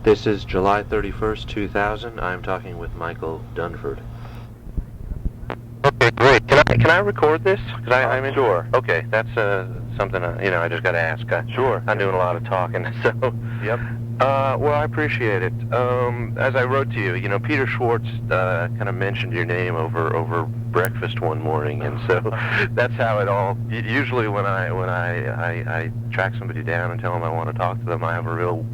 This is July 31st, 2000. I'm talking with Michael Dunford. Okay, great. Can I record this? Cause I'm in. Sure. Okay, that's something I just got to ask. Sure. I'm doing a lot of talking, so. Yep. Well, I appreciate it. As I wrote to you, Peter Schwartz kind of mentioned your name over breakfast one morning, and so that's how it all. Usually, when I track somebody down and tell them I want to talk to them, I have a real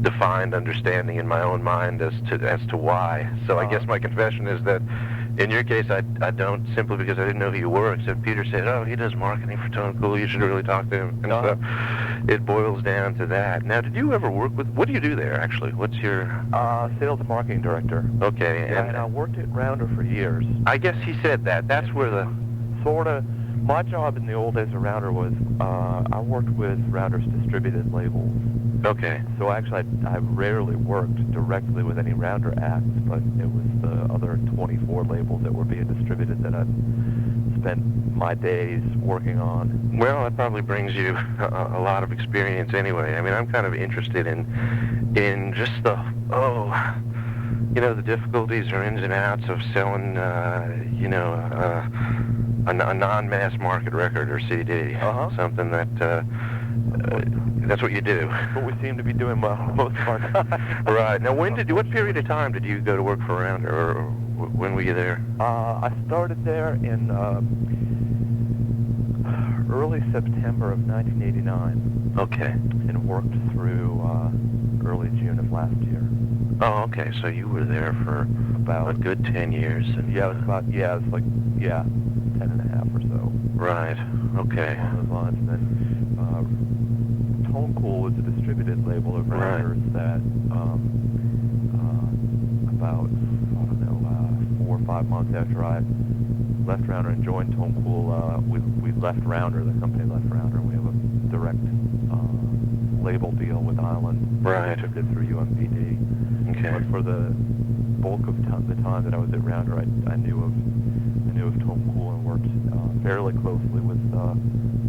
defined understanding in my own mind as to why. So I guess my confession is that. In your case, I don't, simply because I didn't know who you were, except Peter said, oh, he does marketing for Tone Cool, you should really talk to him. And so it boils down to that. Now, did you ever work with, what do you do there, actually? What's your... Sales and marketing director. Okay. Yeah, and I worked at Rounder for years. I guess he said that. That's where the... Sort of, my job in the old days of Rounder was, I worked with Rounder's distributed labels. Okay. So actually, I rarely worked directly with any Rounder acts, but it was the other 24 labels that were being distributed that I spent my days working on. Well, that probably brings you a lot of experience anyway. I mean, I'm kind of interested in just the difficulties or ins and outs of selling, a non-mass market record or CD. Something that. That's what you do. What we seem to be doing most of our time. Right. Now, what period of time did you go to work for Rounder, or when were you there? I started there in early September of 1989. Okay. And worked through early June of last year. Oh, okay. So you were there for about a good 10 years. And, yeah, it was 10 and a half or so. Right. Okay. On those lines. And then Tone Cool was a distributed label of Rounders that about, 4 or 5 months after I left Rounder and joined Tone Cool, we left Rounder, the company left Rounder, and we have a direct label deal with Island. Right. Distributed through UMPD. Okay. But for the bulk of the time that I was at Rounder, I knew of Tone Cool and worked fairly closely with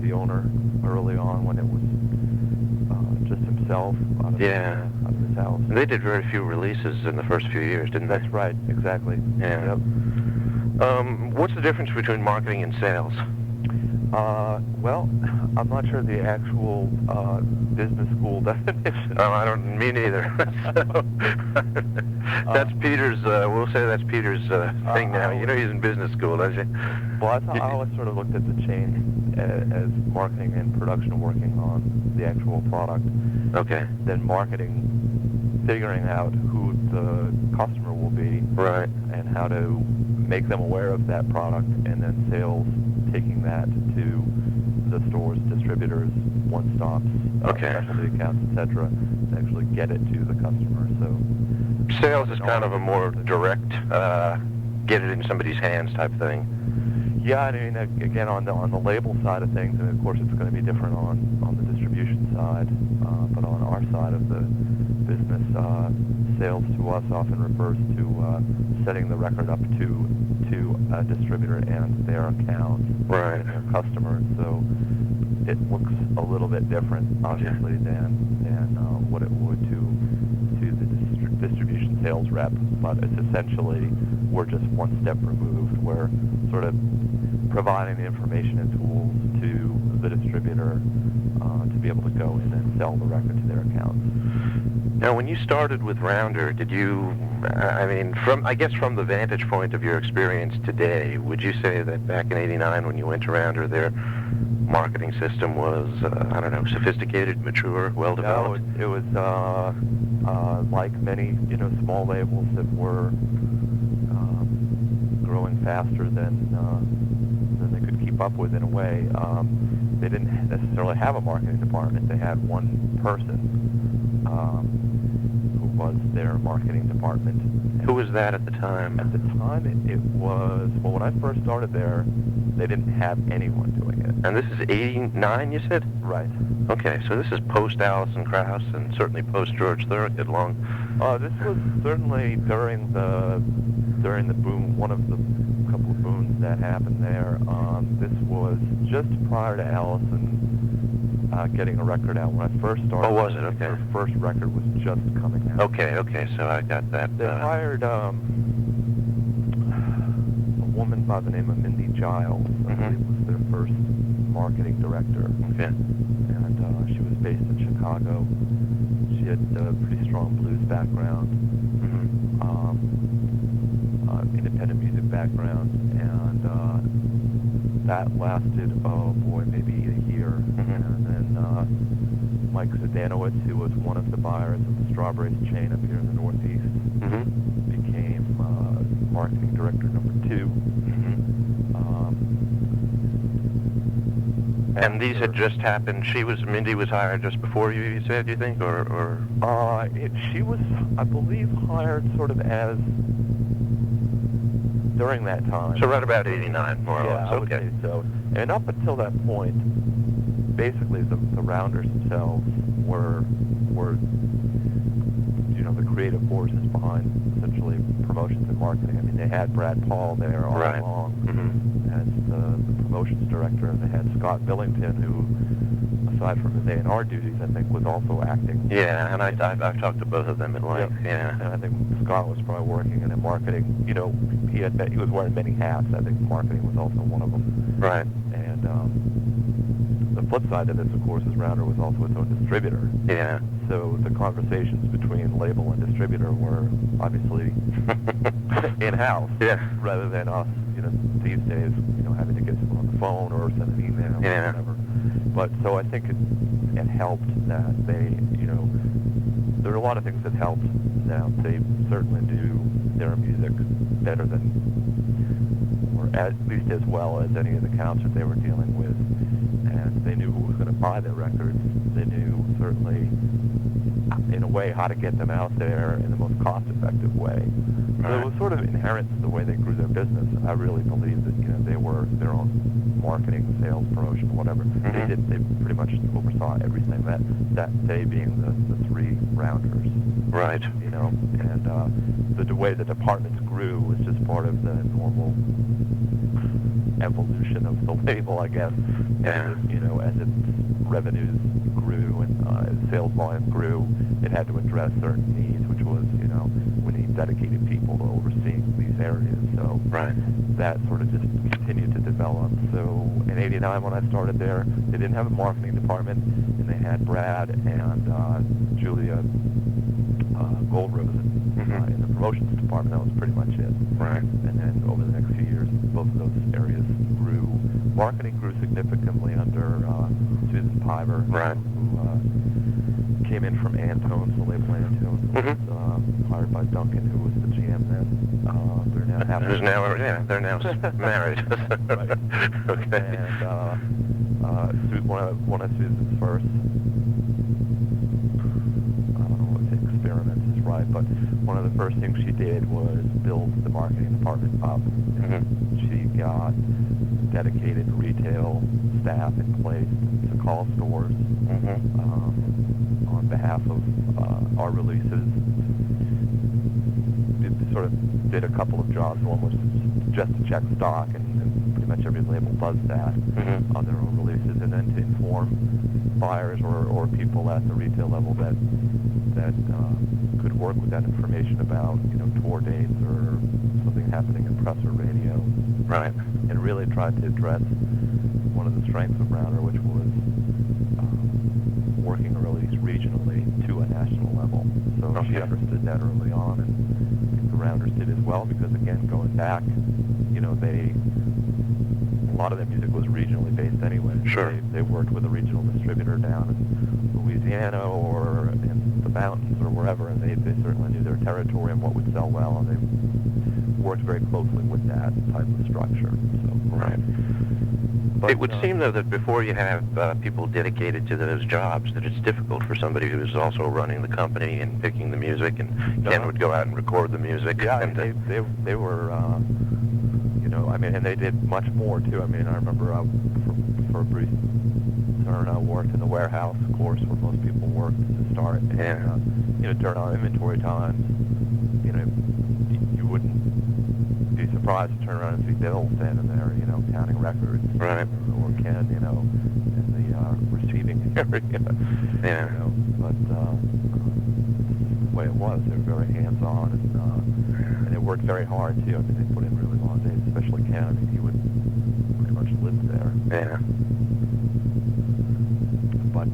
the owner early on when it was just himself out of his house. And they did very few releases in the first few years, didn't they? That's right, exactly. Yeah. Yep. What's the difference between marketing and sales? Well, I'm not sure the actual business school definition. Oh, I don't mean either. That's Peter's, we'll say that's Peter's thing now. You know he's in business school, don't you? Well, I always sort of looked at the chain as marketing and production working on the actual product. Okay. Then marketing, figuring out who the customer will be. Right. And how to make them aware of that product, and then sales taking that to the stores, distributors, one-stops, specialty accounts, etc., to actually get it to the customer. So sales is kind of a more direct, get it in somebody's hands type thing. Yeah, I mean, again, on the label side of things, and of course it's going to be different on the distribution side, but on our side of the business, sales to us often refers to setting the record up to a distributor and their accounts, right, and their customers. So it looks a little bit different, obviously, than what it would to the distribution sales rep. But it's essentially, we're just one step removed. We're sort of providing the information and tools to the distributor to be able to go in and sell the record to their accounts. Now, when you started with Rounder, did you, from the vantage point of your experience today, would you say that back in '89 when you went to Rounder, their marketing system was, sophisticated, mature, well-developed? No, it was like many, small labels that were growing faster than they could keep up with in a way. They didn't necessarily have a marketing department. They had one person who was their marketing department. Who was that at the time? At the time, it was, when I first started there, they didn't have anyone doing it. And this is '89, you said? Right. Okay, so this is post-Alison Krauss and certainly post-George Thorogood long. This was certainly during the boom, one of the couple of booms that happened there. This was just prior to Allison getting a record out when I first started. Oh, was it? Okay. Her first record was just coming out. Okay, so I got that. They hired a woman by the name of Mindy Giles, I believe was their first marketing director. Okay. And she was based in Chicago. She had a pretty strong blues background, independent music background, and that lasted, maybe a year. And then Mike Zdanowitz, who was one of the buyers of the Strawberries chain up here in the Northeast, became marketing director number 2. And these had just happened. Mindy was hired just before you said, you think, or? She was, I believe, hired sort of as during that time. So right about 89, more or less. I would say so. And up until that point, basically the Rounders themselves were the creative forces behind essentially promotions and marketing. I mean, they had Brad Paul there all along as the promotions director, and they had Scott Billington, who, aside from his A&R duties, I think was also acting. Yeah, and I've talked to both of them at length. Yep. Yeah. And I think Scott was probably working in marketing. He was wearing many hats. I think marketing was also one of them. Right. And the flip side of this, of course, is Rounder was also its own distributor. Yeah. So the conversations between label and distributor were obviously in-house, rather than us, these days, having to get someone on the phone or send an email or whatever. But so I think it helped that they, there are a lot of things that helped. Now they certainly do their music better than, or at least as well as any of the accounts that they were dealing with, and they knew who was going to buy their records. They knew certainly, in a way, how to get them out there in the most cost-effective way. So it was sort of inherent to the way they grew their business. I really believe that they were their own marketing, sales, promotion, whatever. They pretty much oversaw everything. That they being the 3 Rounders. Right. And the way the departments grew was just part of the normal evolution of the label, I guess. Yeah. As its revenues grew and as sales volume grew, it had to address certain needs, which was, we need dedicated people to overseeing these areas. So that sort of just continued to develop. So in '89, when I started there, they didn't have a marketing department, and they had Brad and Julia Goldrosen in the promotions department. That was pretty much it. Right. And then over the next few years, both of those areas grew. Marketing grew significantly under Susan Piver, who came in from Antone's, the label Antone's, was hired by Duncan, who was the GM then. They're now happy. They're now married. Right. Okay. And one of Susan's first, I don't know what experiments is right, but one of the first things she did was build the marketing department up. She got dedicated retail staff in place to call stores on behalf of our releases. It sort of did a couple of jobs. One was just to check stock, and pretty much every label does that on their own releases, and then to inform buyers or people at the retail level that could work with that information about tour dates or something happening in press or radio. Right. And really tried to address one of the strengths of Rounder, which was working a release regionally to a national level. So she understood that early on, and the Rounders did as well, because again, going back, a lot of their music was regionally based anyway. Sure. They worked with a regional distributor down in Louisiana or in the mountains or wherever, and they certainly knew their territory and what would sell well, and they worked very closely with that type of structure. So. Right. But, it would seem, though, that before you have people dedicated to those jobs, that it's difficult for somebody who is also running the company and picking the music, and Ken would go out and record the music. Yeah, and they were, and they did much more, too. I mean, I remember for a brief turn, I worked in the warehouse, of course, where most people worked to start. And, during our inventory times, you wouldn't be surprised to turn around and see Bill standing there, counting records. Right. Or Ken, in the receiving Yeah. You know, but the way it was, they were very hands-on, and they worked very hard too. I mean, they put in really long days, especially Ken. I mean, he would pretty much live there. Yeah. But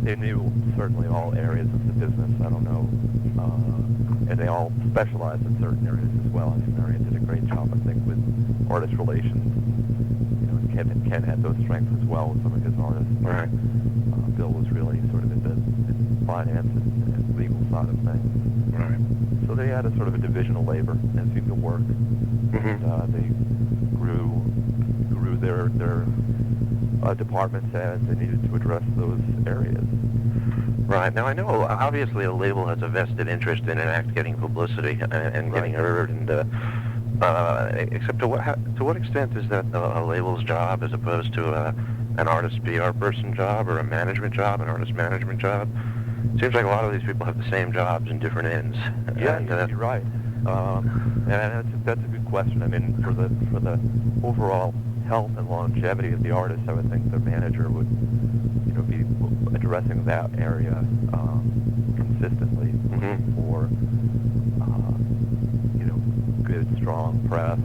they knew certainly all areas of the business. I don't know, and they all specialized in certain areas as well. I mean, Marion did a great job, I think, with artist relations. You know, Ken had those strengths as well with some of his artists. Right. Bill was really sort of in the finance and legal side of things. Right. So they had a sort of a division of labor, and it seemed to work. Mm-hmm. And they grew their departments as they needed to address those areas. Right. Now, I know obviously a label has a vested interest in an act getting publicity and getting heard, and except to what extent is that a label's job as opposed to an artist PR person job or a management job, an artist management job? It seems like a lot of these people have the same jobs in different ends. Yeah, you're right. And that's a good question. I mean, for the overall health and longevity of the artist, I would think the manager would, you know, be addressing that area consistently for, you know, good, strong press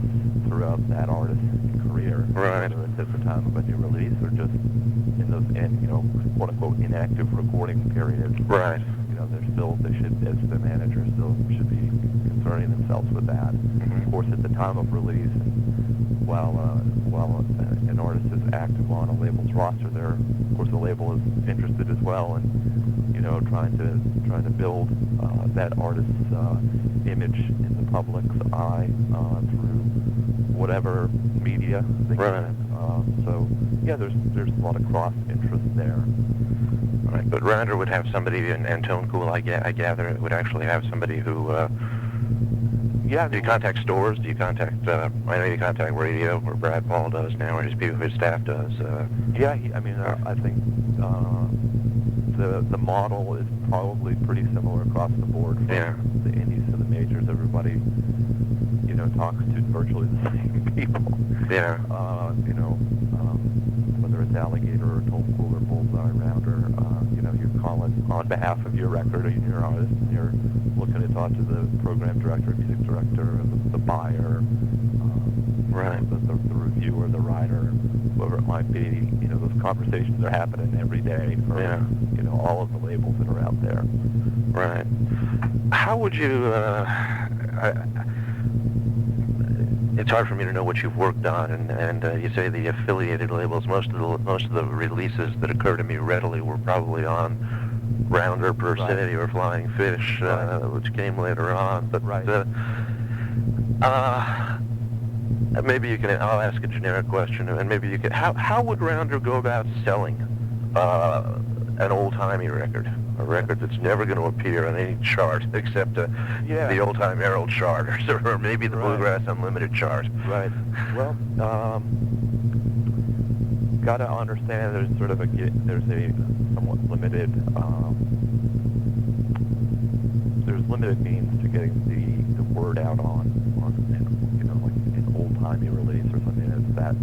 throughout that artist's career. Right. Whether it's at the time of a new release or just in those, you know, quote unquote inactive recording periods. Right. You know, they should, as the manager, still should be concerning themselves with that. Of course, at the time of release, and while an artist is active on a label's roster, of course, the label is interested as well in, you know, trying to build that artist's image in the public's eye through whatever media they can. So yeah, there's a lot of cross interest there. Right, but Rounder would have somebody, and Tone Cool, I gather, it would actually have somebody who, yeah. Do you contact stores? Do you contact, I know you contact radio, where Brad Paul does now, or his staff does. Yeah, I think the model is probably pretty similar across the board from the indies to the majors. Everybody, you know, talks to virtually the same people. Yeah. You know, whether it's Alligator or Tone Cool or Bullseye Rounder, you know, you're calling on behalf of your record or your artist, and you're looking to talk to the program director, music director, the buyer, right, the reviewer, the writer, whoever it might be. You know, those conversations are happening every day for you know, all of the labels that are out there. Right. How would you? It's hard for me to know what you've worked on, and you say the affiliated labels. Most of the releases that occur to me readily were probably on Rounder per se or Flying Fish, which came later on. But maybe you can. I'll ask a generic question, and maybe you can. How would Rounder go about selling an old-timey record? A record that's never going to appear on any chart except the Old Time Herald chart, or maybe the Bluegrass Unlimited chart. Right. Well, got to understand there's sort of there's a somewhat limited there's limited means to getting the word out on you know, like an old-timey release or something that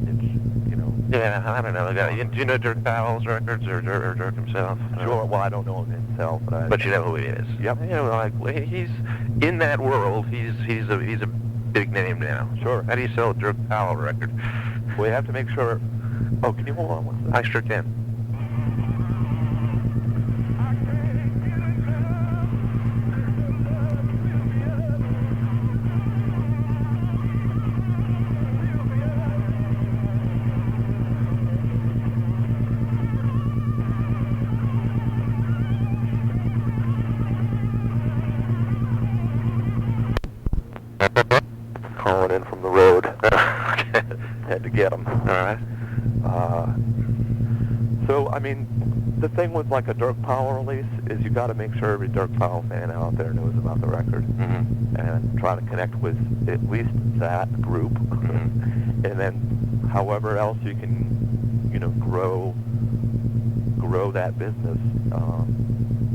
it's, you know. Yeah, I don't know. Do you know Dirk Powell's records or Dirk himself? Sure. Well, I don't know him himself, but you know who he is. Yep. You know, like he's in that world. He's a big name now. Sure. How do you sell a Dirk Powell record? We have to make sure. Oh, can you hold on one second? I sure can. Calling in from the road. Had to get them. All right. So, I mean, the thing with like a Dirk Powell release is you got to make sure every Dirk Powell fan out there knows about the record, and try to connect with at least that group, and then however else you can, you know, grow that business.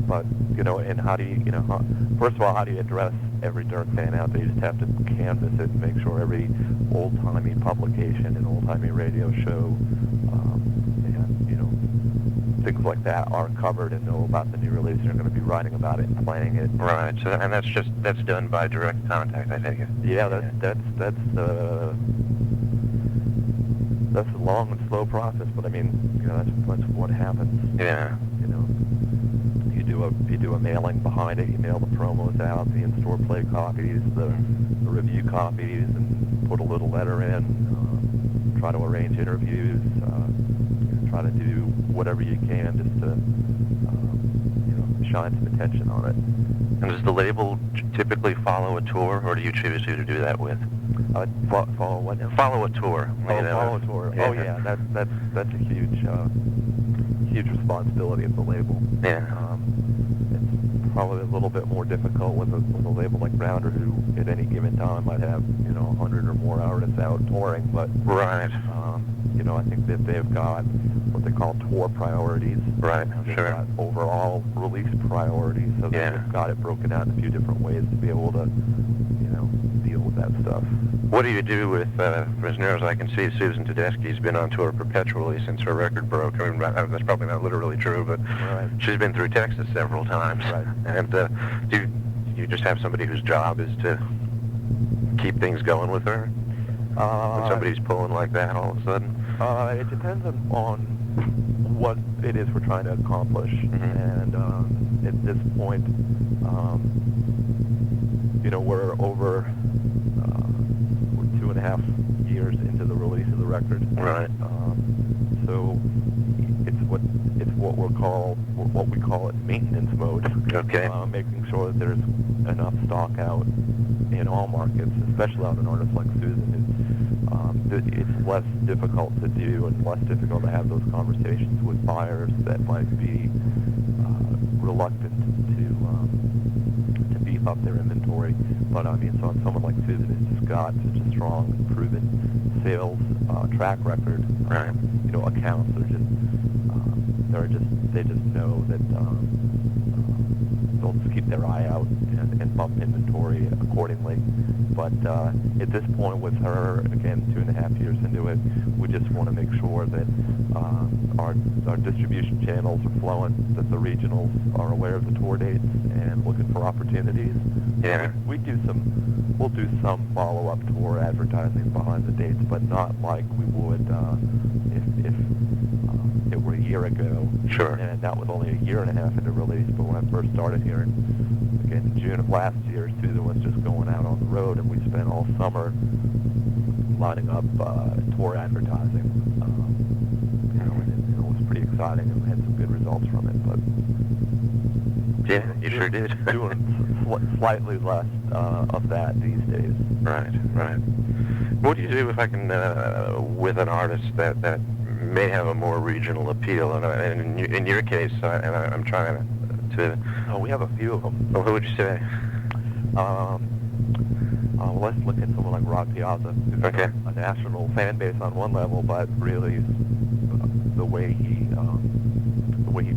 But you know, and how do you, you know, first of all, how do you address every Dirk fan out there? You just have to canvass it and make sure every old-timey publication and old-timey radio show, and, you know, things like that are covered and know about the new release and are going to be writing about it and playing it. Right. So, and that's done by direct contact, I take it. Yeah, that's a long and slow process, but I mean, that's what happens. Yeah. You do a mailing behind it. You mail the promos out, the in-store play copies, the review copies, and put a little letter in. Try to arrange interviews. Try to do whatever you can just to shine some attention on it. And does the label typically follow a tour, or do you choose who to do that with? Follow what now? Follow a tour. Follow a tour. Yeah. Oh yeah, that's a huge responsibility of the label. Yeah. It's probably a little bit more difficult with a label like Rounder, who at any given time might have 100 or more artists out touring. But right. I think that they've got what they call tour priorities. Right. They've Sure. got overall release priorities, so they've got it broken out in a few different ways to be able to deal with that stuff. What do you do with, as near as I can see, Susan Tedeschi's been on tour perpetually since her record broke. I mean, that's probably not literally true, but Right. she's been through Texas several times. Right. And do you just have somebody whose job is to keep things going with her? When somebody's pulling like that all of a sudden? It depends on what it is we're trying to accomplish. And at this point, we're over 2.5 years into the release of the record. Right. So it's what we call it maintenance mode. Okay. Making sure that there's enough stock out in all markets, especially on an artist like Susan. It's less difficult to do and less difficult to have those conversations with buyers that might be reluctant to beef up their inventory. But I mean, so on someone like Susan who's just got such a strong, proven sales track record, Right. Accounts they just know that they'll just keep their eye out and bump inventory accordingly. But at this point with her, again, 2.5 years into it, we just want to make sure that our distribution channels are flowing, that the regionals are aware of the tour dates and looking for opportunities. Yeah. We'll do some follow-up tour advertising behind the dates, but not like we would if it were a year ago. Sure. And that was only a 1.5 years into release. But when I first started here, again, in June of last year, Susan was just going out on the road, and we spent all summer lining up tour advertising. And it was pretty exciting, and we had some good results from it. But Yeah, you sure did. doing slightly less of that these days. Right. What do you do if I can, with an artist that may have a more regional appeal? And in your case, I'm trying to... Oh, we have a few of them. Well, who would you say? Well, let's look at someone like Rod Piazza, who's Okay. a national fan base on one level, but really the way he you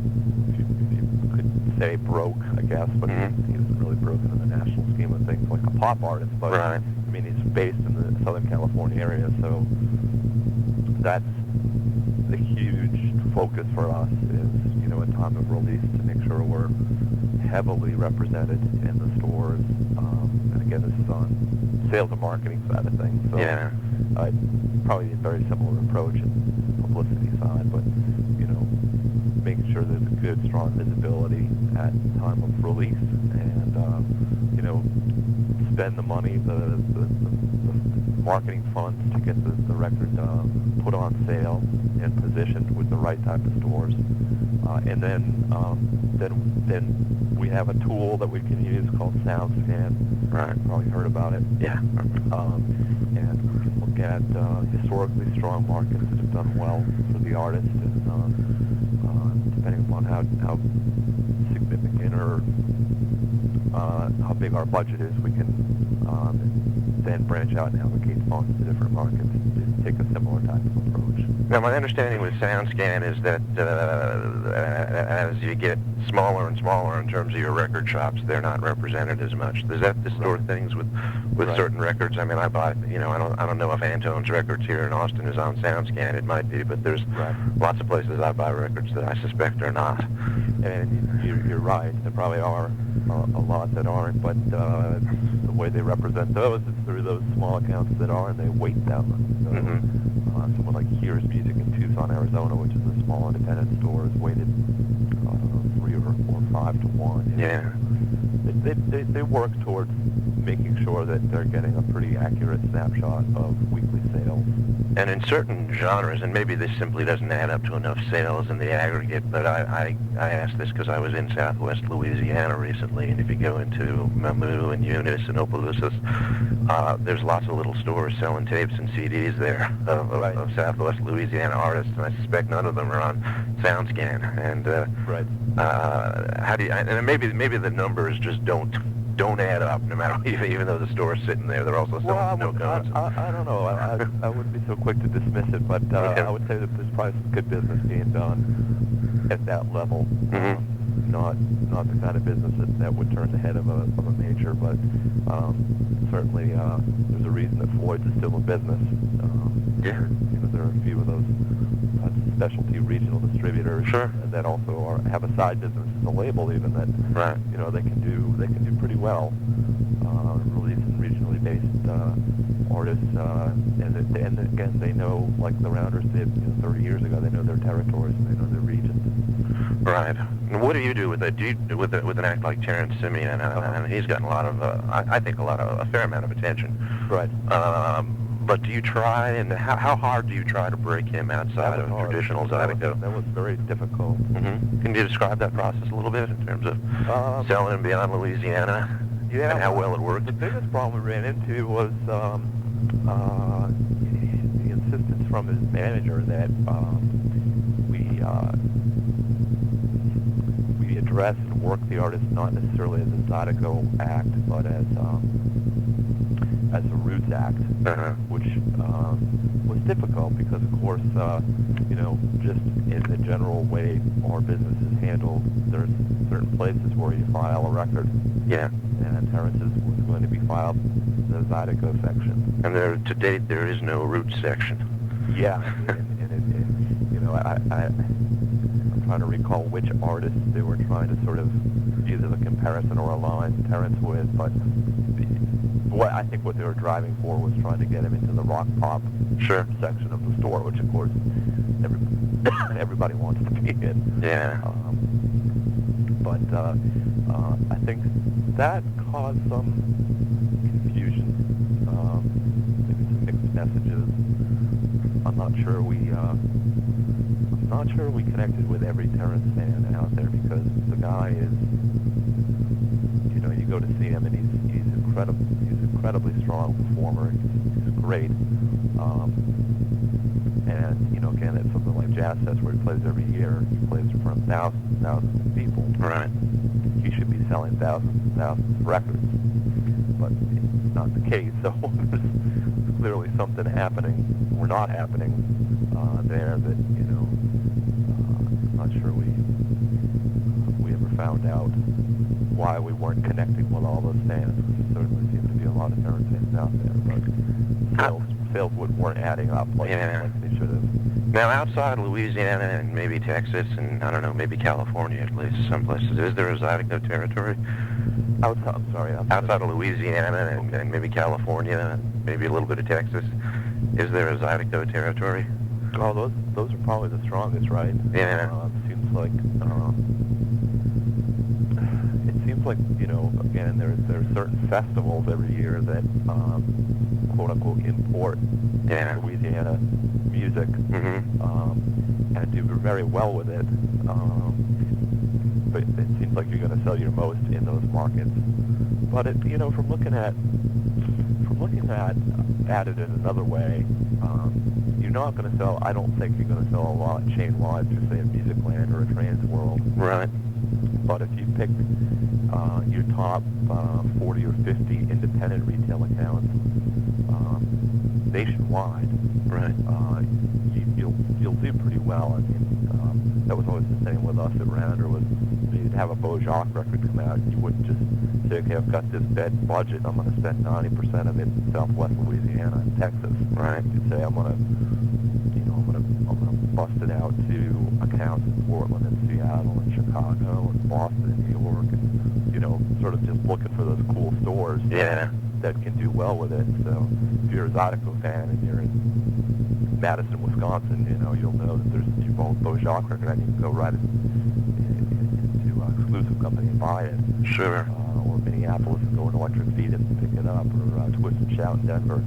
could say broke, I guess, but he isn't really broken in the national scheme of things like a pop artist. But Right. I mean, he's based in the Southern California area, so that's the huge focus for us is, at time of release to make sure we're heavily represented in the stores. And again, this is on sales and marketing side of things. So Yeah. Probably a very similar approach in the publicity side, but, making sure there's a good, strong visibility at time of release and, spend the money, the marketing funds to get the record put on sale and positioned with the right type of stores. And then we have a tool that we can use called SoundScan. Right. Probably heard about it. Yeah. And we can look at historically strong markets that have done well for the artist, and depending upon how significant or how big our budget is, we can then branch out and allocate funds to different markets to take a similar type of approach. Now, my understanding with SoundScan is that as you get smaller and smaller in terms of your record shops, they're not represented as much. Does that distort things with certain records? I mean, I buy, I don't know if Antone's Records here in Austin is on SoundScan. It might be, but there's lots of places I buy records that I suspect are not. And you're right. There probably are a lot that aren't, but the way they represent those is through those small accounts that are, and they weight them. So, someone like Here's Music in Tucson, Arizona, which is a small independent store, is weighted, I don't know, 3 or 5 to 1. Yeah. They work towards making sure that they're getting a pretty accurate snapshot of weekly sales. And in certain genres, and maybe this simply doesn't add up to enough sales in the aggregate, but I asked this because I was in Southwest Louisiana recently, and if you go into Mamou and Eunice and Opelousas, there's lots of little stores selling tapes and CDs there of Southwest Louisiana artists, and I suspect none of them are on SoundScan. And how do you? And maybe the numbers just don't add up, no matter even though the store's sitting there. They're also selling no cones. I don't know. I wouldn't be so quick to dismiss it, but I would say that there's probably some good business being done at that level. Not the kind of business that would turn the head of a major, but certainly there's a reason that Floyd's is still in business. There are a few of those specialty regional distributors that also have a side business as a label, even that they can do pretty well, releasing regionally based artists, and again they know, like the Rounders did 30 years ago. They know their territories and they know their regions. Right. And what do you do with it? Do you with an act like Terrence Simeon? And he's gotten a lot of, I think, a fair amount of attention. Right. But do you try, and how hard do you try to break him outside of traditional Zydeco? That was very difficult. Can you describe that process a little bit in terms of selling him beyond Louisiana and how well it worked? The biggest problem we ran into was the insistence from his manager that we address and work the artist not necessarily as a Zydeco act, but as a roots act, which was difficult because, of course, just in the general way our business is handled, there's certain places where you file a record. Yeah. And Terrence's was going to be filed in the Zydeco section. And to date, there is no roots section. Yeah. I'm trying to recall which artists they were trying to sort of either a comparison or align Terrence with, but I think what they were driving for was trying to get him into the rock pop section of the store, which of course everybody wants to be in. Yeah. But I think that caused some confusion, maybe some mixed messages. I'm not sure we connected with every Terrence fan out there, because the guy is, you go to see him and he's incredible. He's an incredibly strong performer. He's great. And again, it's something like Jazz Fest where he plays every year. He plays in front of thousands and thousands of people. Right. He should be selling thousands and thousands of records, but it's not the case. So there's clearly something happening or not happening there that I'm not sure we ever found out why we weren't connecting with all those fans. There certainly seemed to be a lot of Terrence fans out there, but sales weren't adding up like they should have. Now, outside Louisiana and maybe Texas and, I don't know, maybe California at least, some places, is there a Zydeco territory? Outside of Louisiana and maybe California, maybe a little bit of Texas, is there a Zydeco territory? Oh, those are probably the strongest, right? Yeah. It seems like, again, there's certain festivals every year that, quote unquote, import Louisiana music, and do very well with it. But it seems like you're going to sell your most in those markets. But from looking at it in another way, you're not going to sell. I don't think you're going to sell a lot chain-wide through, say, a Musicland or a Trans World. Right. But if you pick your top 40 or 50 independent retail accounts nationwide, right, you'll you'll do pretty well. I mean, that was always the same with us at Rounder. Was you'd have a Beaujolais record come out, you wouldn't just say, okay, I've got this bed budget, I'm going to spend 90% of it in Southwest Louisiana and Texas. Right. You'd say, I'm going to bust it out to accounts in Portland and Seattle and Chicago and Boston and New York, and sort of just looking for those cool stores. Yeah. That can do well with it. So if you're a Zydeco fan and you're in Madison, Wisconsin, you'll know that there's a Beaujolais record, and you can go right into Exclusive Company and buy it. Sure. Or Minneapolis and go to Electric Feed and pick it up, or Twist and Shout in Denver.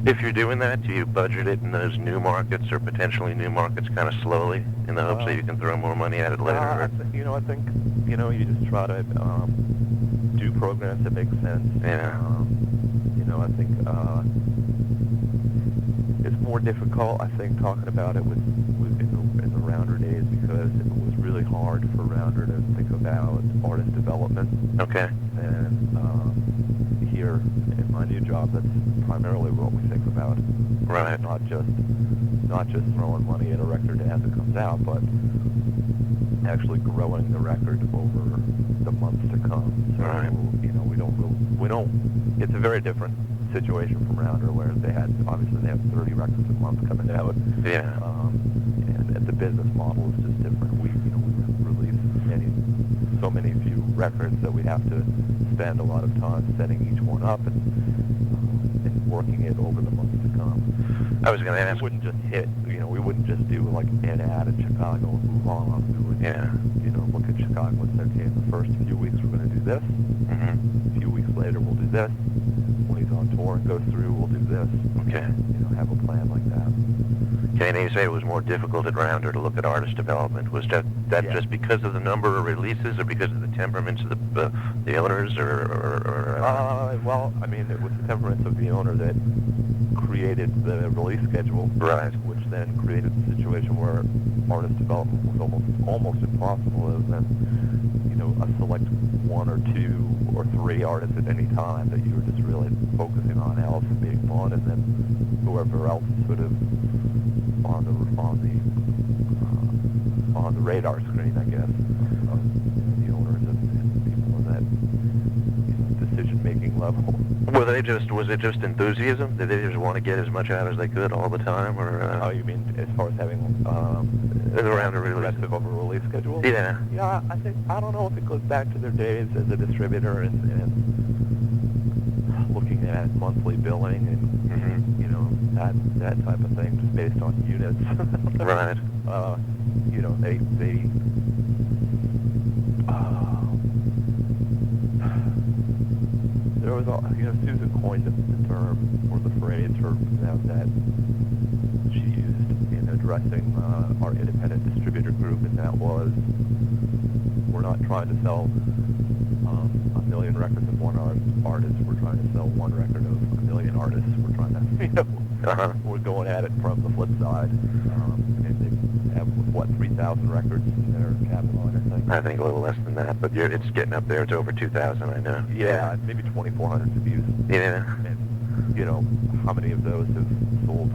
If you're doing that, do you budget it in those new markets or potentially new markets kind of slowly in the hopes that you can throw more money at it later? I think you just try to do programs that make sense. Yeah. I think it's more difficult, I think, talking about it in the Rounder days, because it was really hard for Rounder to think about artist development. Okay. And here in my new job, that's primarily what we think about. Right. Not just throwing money at a record as it comes out, but actually growing the record over the months to come. So, right. We don't. It's a very different situation from Rounder, where they have 30 records a month coming out. Yeah. And the business model is just different. We release so many few records that we have to spend a lot of time setting each one up and working it over the months to come. I was going to ask. We wouldn't just hit. We wouldn't just do like an ad in Chicago and move on. We would, look at Chicago and say, okay, in the first few weeks we're going to do this. Mm-hmm. A few weeks later we'll do this. When he's on tour and goes through, we'll do this. Okay. Have a plan like that. Okay, and you say it was more difficult at Rounder to look at artist development. Was that just because of the number of releases, or because of the temperaments of the owners, Well, I mean, it was the temperaments of the owner that created the release schedule, right? Which then created the situation where artist development was almost impossible. It was then, a select one or two or three artists at any time that you were just really focusing on else and being fun, and then whoever else sort of on the radar screen, I guess, of the owners and people on that decision-making level. Was it just enthusiasm? Did they just want to get as much out as they could all the time, or? Oh, you mean as far as having around a release aggressive of a release schedule? Yeah. Yeah, I don't know if it goes back to their days as a distributor and looking at monthly billing and that type of thing, just based on units. Right. There was Susan coined the term or the phrase that she used in addressing our independent distributor group, and that was, we're not trying to sell 1 million records of one artist. We're trying to sell one record of 1 million artists. We're trying to, we're going at it from the flip side. And they have, 3,000 records in their catalog, I think. I think a little less than that, but it's getting up there. It's over 2,000, I know. Yeah, maybe 2,400 reviews. Yeah. And, how many of those have sold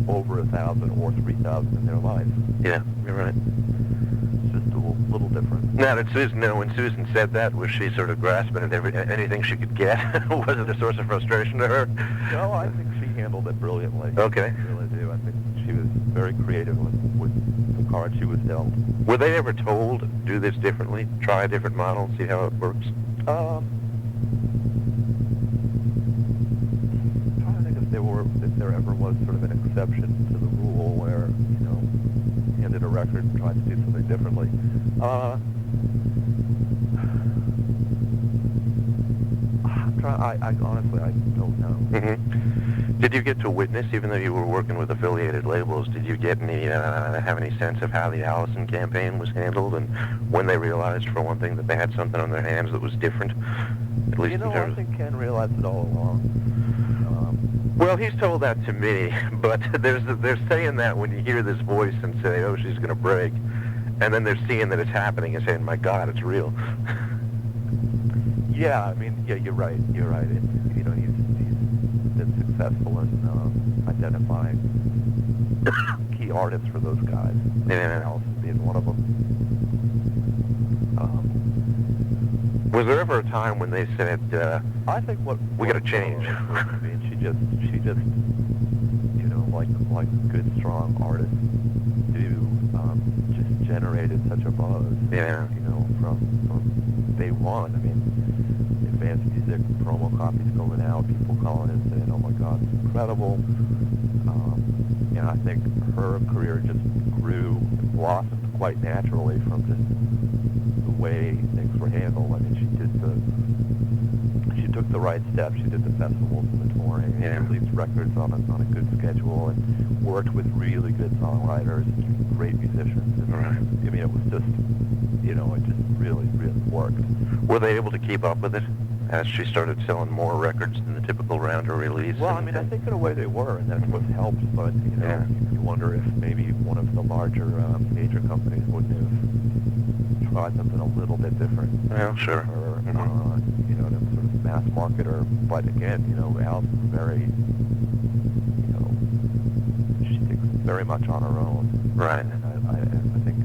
over 1,000 or 3,000 in their life? Yeah, you're right. It's just a little different. Now, when Susan said that, was she sort of grasping at anything she could get? Was it a source of frustration to her? No, I think she handled it brilliantly. Okay. I really do. I think she was very creative with the cards she was dealt. Were they ever told, do this differently, try a different model, see how it works? I'm trying to think if there ever was sort of an exception to the rule where, handed a record and tried to do something differently. I honestly, I don't know. Mm-hmm. Did you get to witness, even though you were working with affiliated labels, did you get have any sense of how the Allison campaign was handled, and when they realized, for one thing, that they had something on their hands that was different, at least in terms? I think Ken realized it all along. Well, he's told that to me, but they're saying that when you hear this voice and say, oh, she's going to break, and then they're seeing that it's happening and saying, my God, it's real. Yeah, I mean, you're right. You're right. He's been successful in identifying key artists for those guys. Yeah. Alice being one of them. Was there ever a time when they said, I think we got to change? I mean, she just, you know, like good, strong artists do, just generated such a buzz. Yeah. You know, from day one. I mean, advanced music, promo copies going out, people calling and saying, "Oh my God, it's incredible." And I think her career just grew and blossomed quite naturally from just the way things were handled. I mean, she took the right steps. She did the festivals and the touring, Yeah. and released records on a good schedule, and worked with really good songwriters, great musicians. And, Right. I mean, it was just, you know, it just really, really worked. Were they able to keep up with it as she started selling more records than the typical rounder release? Well, I mean, I think in a way they were, and that's what helped. But you know, Yeah. you wonder if maybe one of the larger major companies wouldn't have tried something a little bit different. Well, sure. Or, you know, to sort of mass market her. But again, you know, Alice is very, you know, she thinks very much on her own. Right. And I think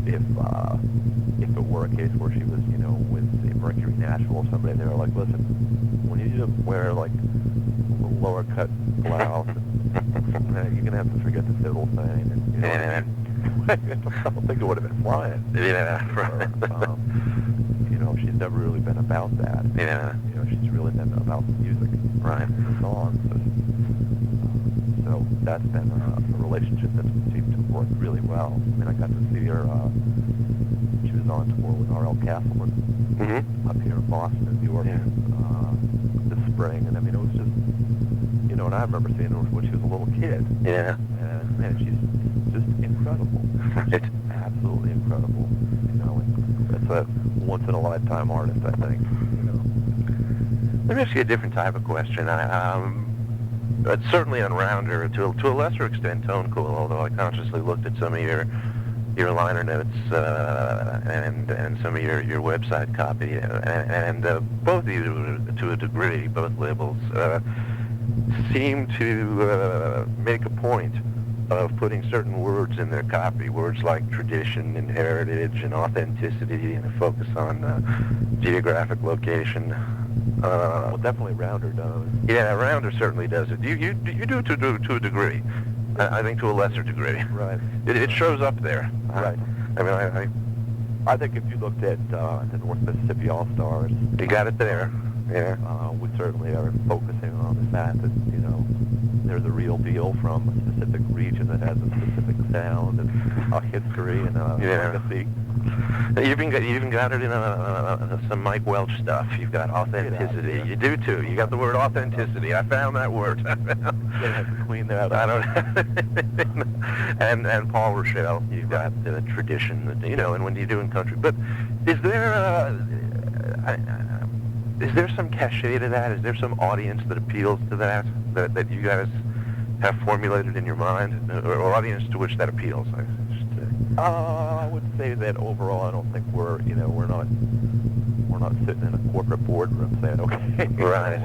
if it were a case where she was, you know, with say Mercury Nashville or somebody, they were like, listen, we need you to wear like a little lower cut blouse. You're gonna have to forget the fiddle thing. And, you know, Yeah. I don't think it would have been flying. Yeah. Or, you know, she's never really been about that. Yeah. You know, she's really been about the music, Right. the songs. So that's been a relationship that seemed to work really well. I mean, I got to see her. She was on tour with R.L. Castleman Mm-hmm. up here in Boston and New York Yeah. this spring, and I mean, it was just, you know, and I remember seeing her when she was a little kid. Yeah. And man, she's just incredible. Right. Absolutely incredible. You know, and that's a once in a lifetime artist, I think. You know. Let me ask you a different type of question. Certainly on Rounder, to a lesser extent, Tone Cool. Although I consciously looked at some of your liner notes and some of your website copy, and both of you, to a degree, both labels seem to make a point of putting certain words in their copy, words like tradition and heritage and authenticity, and a focus on geographic location. Well, definitely Rounder does. Yeah, Rounder certainly does it. You do to a degree. I think to a lesser degree. Right. It shows up there. Right. I mean, I think if you looked at the North Mississippi All-Stars, you got it there. Yeah. we certainly are focusing on the fact that, you know, they're the real deal from a specific region that has a specific sound and a history and a legacy. You even got it in some Mike Welch stuff. You've got authenticity. Yeah. You do too. You got the word authenticity. I found that word. They have to clean that I up. don't. and Paul Rochelle. You've got tradition. You know, and when you're doing country. But is there some cachet to that? Is there some audience that appeals to that you guys have formulated in your mind, or audience to which that appeals? I would say that overall, I don't think we're not sitting in a corporate boardroom saying, okay, Right.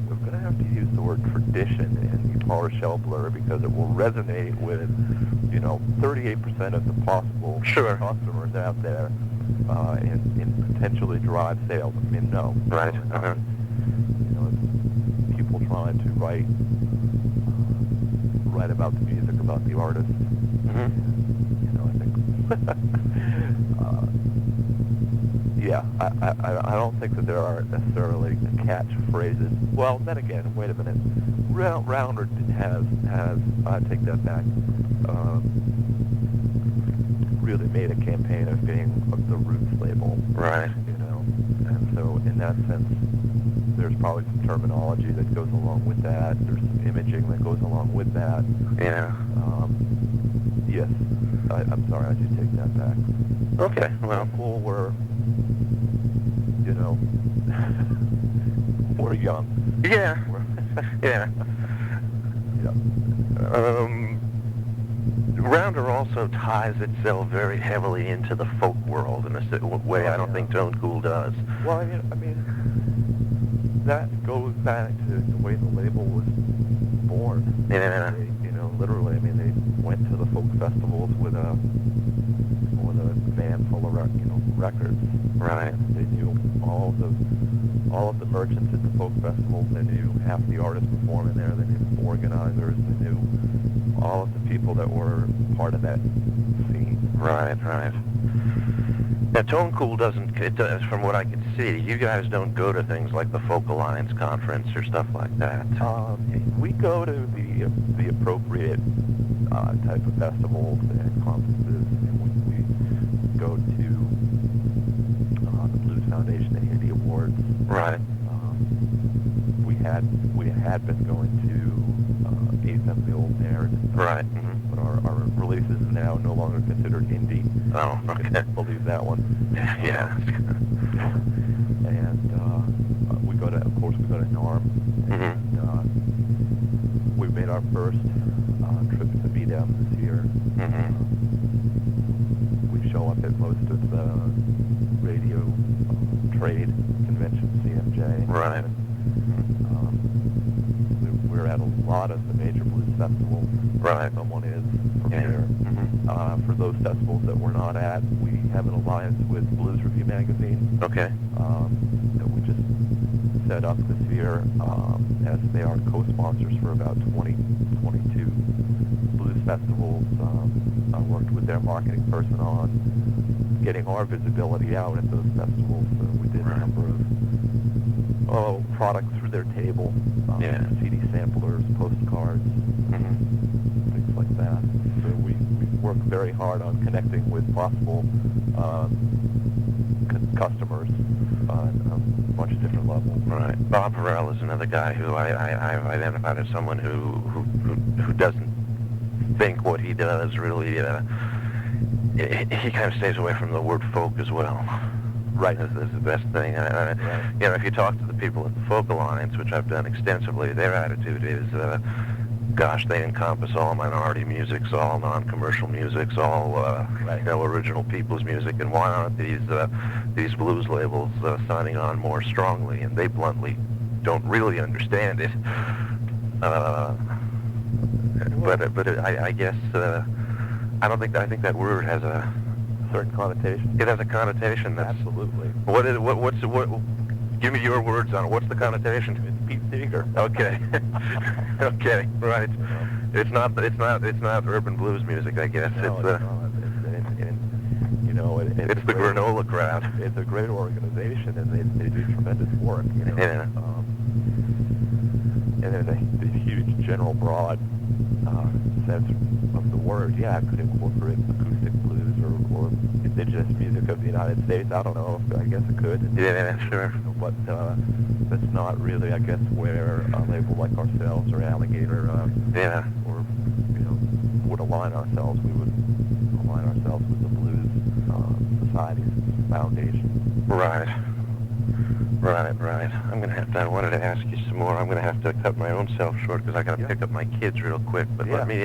We're going to have to use the word tradition in the Paul Rochelle blur because it will resonate with, you know, 38% of the possible customers out there, and potentially drive sales. I mean, no. Right. Uh-huh. You know, it's people trying to write about the music, about the artist. Mm-hmm. Yeah, I don't think that there are necessarily catchphrases. Well, then again, wait a minute. Rounder has I take that back, really made a campaign of being the roots label. Right. You know, and so in that sense, there's probably some terminology that goes along with that. There's some imaging that goes along with that. Yeah. Yes. I'm sorry, I do take that back. Okay, well. Cool, we're, you know, we're young. Yeah. Yeah. Yeah. Rounder also ties itself very heavily into the folk world in a way I don't think Tone Cool does. Well, I mean, that goes back to the way the label was born. Yeah. You know, literally, I mean, they went to the folk festivals with a van full of records. Right. They knew all of the merchants at the folk festivals. They knew half the artists performing there. They knew the organizers. They knew all of the people that were part of that scene. Right. Now, Tone Cool doesn't, from what I can see, you guys don't go to things like the Folk Alliance Conference or stuff like that. We go to the appropriate type of festivals and conferences, and we go to the Blues Foundation and Indie Awards. Right. We had been going to AFM, the Old Mayor. Right. But our releases are now no longer considered indie. Oh, okay. Can't believe that one. Yeah. And we go to NARM. And we made our first trip to BDM this year. We show up at most of the radio trade convention, CMJ. Right. We're at a lot of the major blues festivals. Right. Someone is from here. For those festivals that we're not at, we have an alliance with Blues Review magazine. Okay. That we just set up this year, as they are co-sponsors for about 22 blues festivals. I worked with their marketing person on getting our visibility out at those festivals. So we did a number of products through their table, CD samplers, postcards, things like that. So we work very hard on connecting with possible customers on a bunch of different levels. Right. Bob Harrell is another guy who I've identified as someone who doesn't think what he does really. He kind of stays away from the word folk as well. Right. That's the best thing. Right. If you talk to the people at the Folk Alliance, which I've done extensively, their attitude is, gosh, they encompass all minority musics, all non-commercial musics, all original people's music, and why aren't these blues labels signing on more strongly? And they bluntly don't really understand it. I guess I think that word has a certain connotation. It has a connotation. That's absolutely. What? Give me your words on it. What's the connotation? It's Pete Seeger. Okay. Okay. Right. It's not urban blues music, I guess. No, it's not. It's the granola crowd. It's a great organization, and they do tremendous work. Yeah. And in a huge, general, broad sense of the word, it could incorporate acoustic blues or indigenous music of the United States. I don't know. I guess it could. Yeah, sure. But that's not really, I guess, where a label like ourselves or Alligator, or would align ourselves. We would align ourselves with the Blues Society's foundation. Right. I'm going to have to, I wanted to ask you some more. I'm going to have to cut my own self short because I got to pick up my kids real quick. But let me,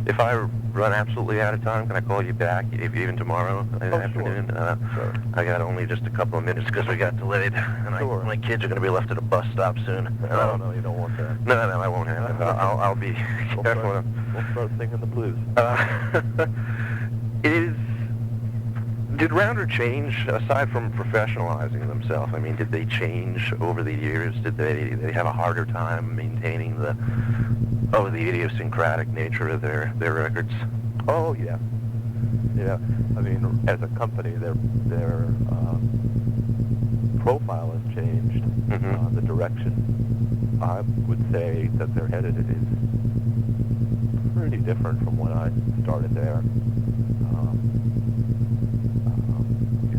if I run absolutely out of time, can I call you back even tomorrow afternoon? Sure. I got only just a couple of minutes because we got delayed. And my kids are going to be left at a bus stop soon. No, you don't want that. No, I won't have it. I'll be careful. We'll start singing the blues. Did Rounder change, aside from professionalizing themselves? I mean, did they change over the years? Did they have a harder time maintaining the idiosyncratic nature of their records? Oh, yeah. Yeah. I mean, as a company, their profile has changed. The direction, I would say, that they're headed is pretty different from when I started there.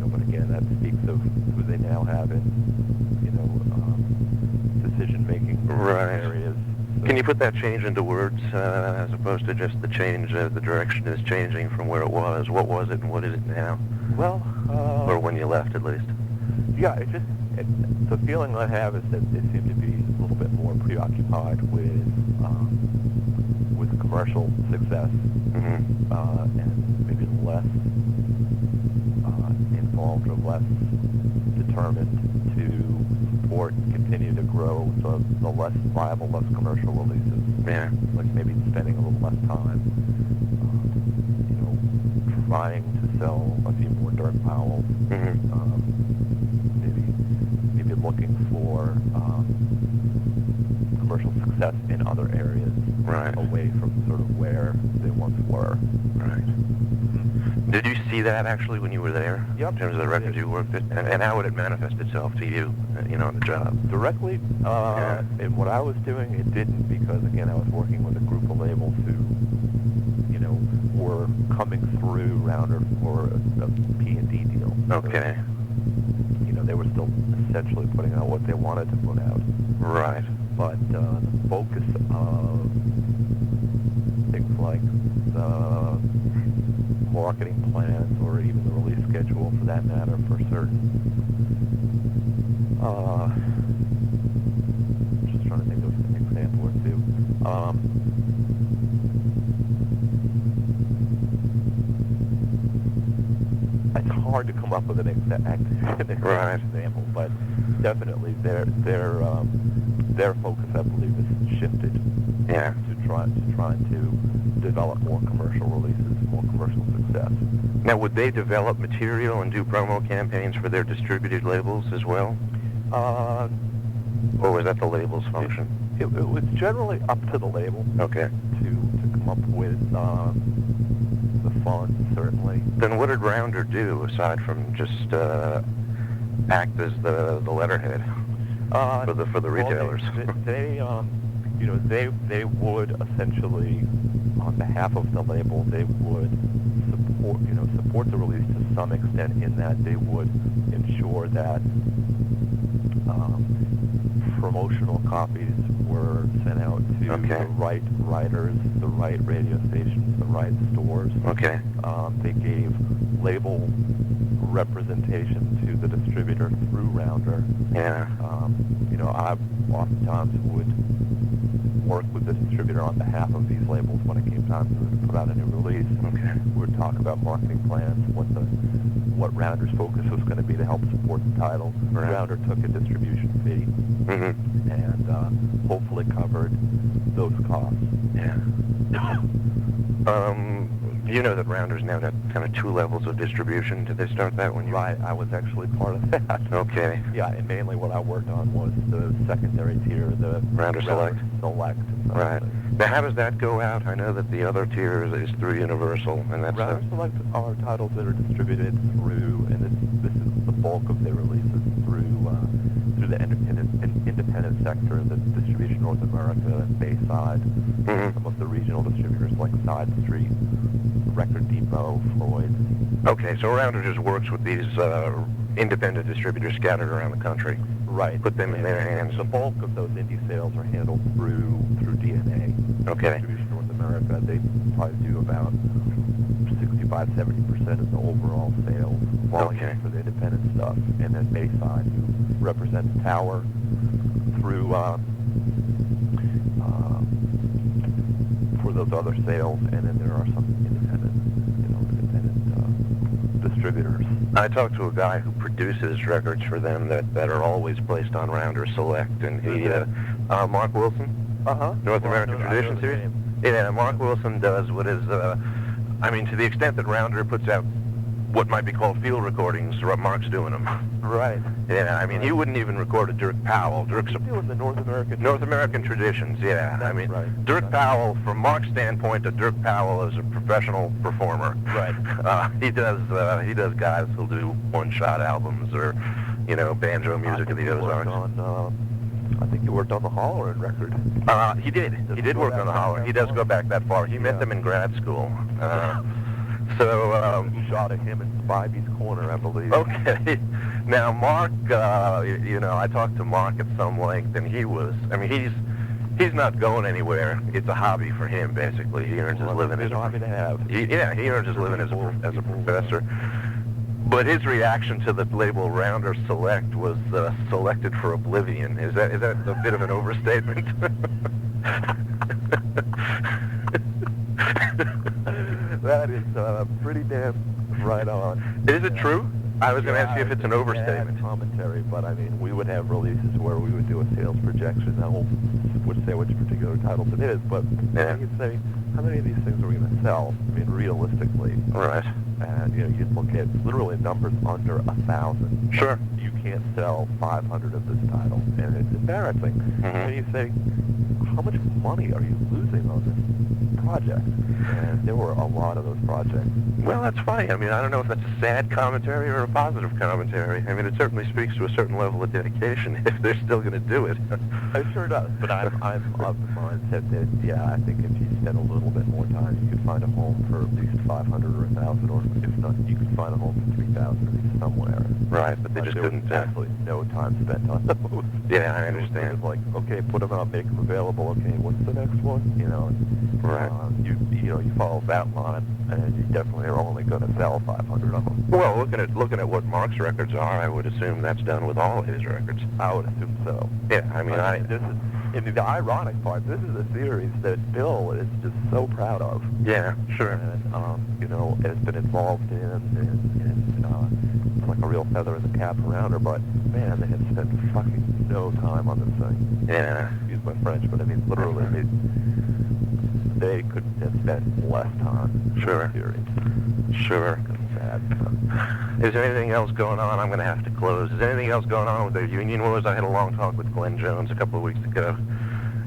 But again, that speaks of who they now have in, decision-making areas. So, can you put that change into words as opposed to just the change, the direction is changing from where it was? What was it and what is it now? Well, or when you left, at least. Yeah, the feeling I have is that they seem to be a little bit more preoccupied with commercial success, and maybe less involved or less determined to support continue to grow the less viable, less commercial releases. Yeah. Like maybe spending a little less time, trying to sell a few more Dirk Powells. Maybe looking for commercial success in other areas, right, away from sort of where they once were. Right. Did you see that actually when you were there? Yep. In terms of the records you worked at, and how would it manifest itself to you, on the job? Directly, in what I was doing, it didn't, because again, I was working with a group of labels who, were coming through Rounder for a P&D deal. Okay. So, they were still essentially putting out what they wanted to put out. Right. But the focus of things like the marketing plans, or even the release schedule for that matter, for certain, just trying to think of an example or two. It's hard to come up with an exact example, but definitely their focus, I believe, has shifted. Yeah. To trying to develop more commercial releases, more commercial success. Now, would they develop material and do promo campaigns for their distributed labels as well? Or was that the label's function? It was generally up to the label. Okay. To come up with the funds, certainly. Then what did Rounder do aside from just act as the letterhead for the retailers? They would essentially, on behalf of the label, they would support the release to some extent, in that they would ensure that promotional copies were sent out to the right writers, the right radio stations, the right stores. Okay. They gave label representation to the distributor through Rounder. Yeah. I oftentimes would work with the distributor on behalf of these labels when it came time to put out a new release. Okay. We would talk about marketing plans, what Rounder's focus was going to be to help support the title. Right. Rounder took a distribution fee and hopefully covered those costs. Yeah. You know that Rounder's now got kind of 2 levels of distribution. Did they start that when you... Right, I was actually part of that. Okay. Yeah, and mainly what I worked on was the secondary tier, the Rounder Select. Select. Right. Now, how does that go out? I know that the other tier is through Universal, and that's... Rounder Select are titles that are distributed through, and this is the bulk of their releases, through the independent sector, the Distribution North America, Bayside, some of the regional distributors like Side Street, Record Depot, Floyd. Okay, so Rounder just works with these independent distributors scattered around the country. Right. Put them in their hands. The bulk of those indie sales are handled through DNA. Okay. Distribution North America, they probably do about 65-70% of the overall sales volume for the independent stuff. And then Bayside, who represents Tower through for those other sales, and then there are some independent distributors. I talked to a guy who produces records for them that are always placed on Rounder Select, and he, Mark Wilson, North American Tradition Series. Yeah, Mark Wilson does what is, to the extent that Rounder puts out what might be called field recordings, Mark's doing them. Right. Yeah, he wouldn't even record a Dirk Powell. Dirk's doing the North American Traditions, yeah. That's right. Dirk Powell, from Mark's standpoint, Dirk Powell is a professional performer. Right. He does guys who'll do one-shot albums or, banjo music of the Ozarks. I think he worked on the Hollerin' record. He did. He did work on the Hollerin'. He does go back that far. He met them in grad school. Shot at him in Spivey's Corner, I believe. Okay. Now, Mark, I talked to Mark at some length, and he's not going anywhere. It's a hobby for him, basically. He earns his living as a hobby to have. He earns his living as a professor. But his reaction to the label Rounder Select was selected for oblivion. Is that a bit of an overstatement? That is pretty damn right on. Is it true? I was going to ask you if it's an overstatement. Commentary, but I mean, we would have releases where we would do a sales projection that would say which particular titles it is, but you'd say, how many of these things are we going to sell? I mean, realistically. Right. And, you'd look at literally numbers under 1,000. Sure. You can't sell 500 of this title, and it's embarrassing. Mm-hmm. And you say, how much money are you losing on this project? And there were a lot of those projects. Well, that's funny. I mean, I don't know if that's a sad commentary or a positive commentary. I mean, it certainly speaks to a certain level of dedication if they're still going to do it. It sure does. But I'm of the mindset that, I think if you spend a little bit more time, you could find a home for at least 500 or 1,000, or if not, you could find a home for 3,000 at least somewhere. Right, but they just couldn't. Absolutely no time spent on those. Yeah, I understand. It was like, okay, put them out, make them available. Okay, what's the next one? Right. You follow that line, and you definitely are only going to sell 500 of them. Well, looking at what Mark's records are, I would assume that's done with all of his records. I would assume so. Yeah, I mean, the ironic part, this is a series that Bill is just so proud of. Yeah, sure. And, has been involved in, and it's like a real feather in the cap around her, but, man, they have spent fucking no time on this thing. Yeah. Excuse my French, but I mean, literally, they couldn't have spent less time. Sure. On the series. Sure. Sad. Is there anything else going on? I'm going to have to close. Is there anything else going on with the Union Wars? I had a long talk with Glenn Jones a couple of weeks ago,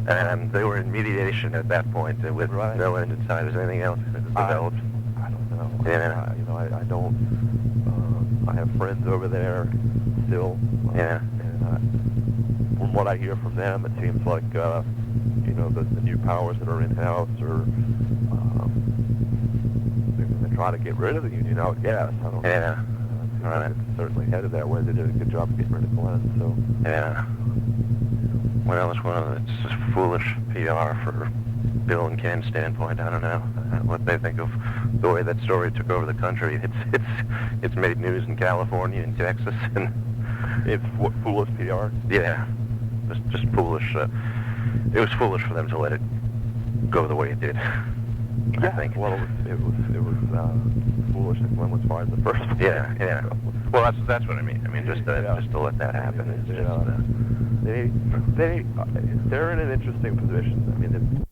and they were in mediation at that point with no end in sight. Is there anything else that's developed? I don't know. Yeah. I don't. I have friends over there still. Yeah. And from what I hear from them, it seems like the new powers that are in house are they're going to try to get rid of the union. I would guess. I don't know. Yeah. Right. It's certainly headed that way. They did a good job of getting rid of Glenn. So. Yeah. Well, it's just foolish PR for Bill and Ken's standpoint. I don't know what they think of the way that story took over the country. It's made news in California and Texas, and it's foolish PR. Yeah, just foolish. It was foolish for them to let it go the way it did. I think. Well, it was foolish that Glenn was fired in the first place. Yeah. Well, that's what I mean. I mean, just to let that happen. It's just. They're in an interesting position. I mean,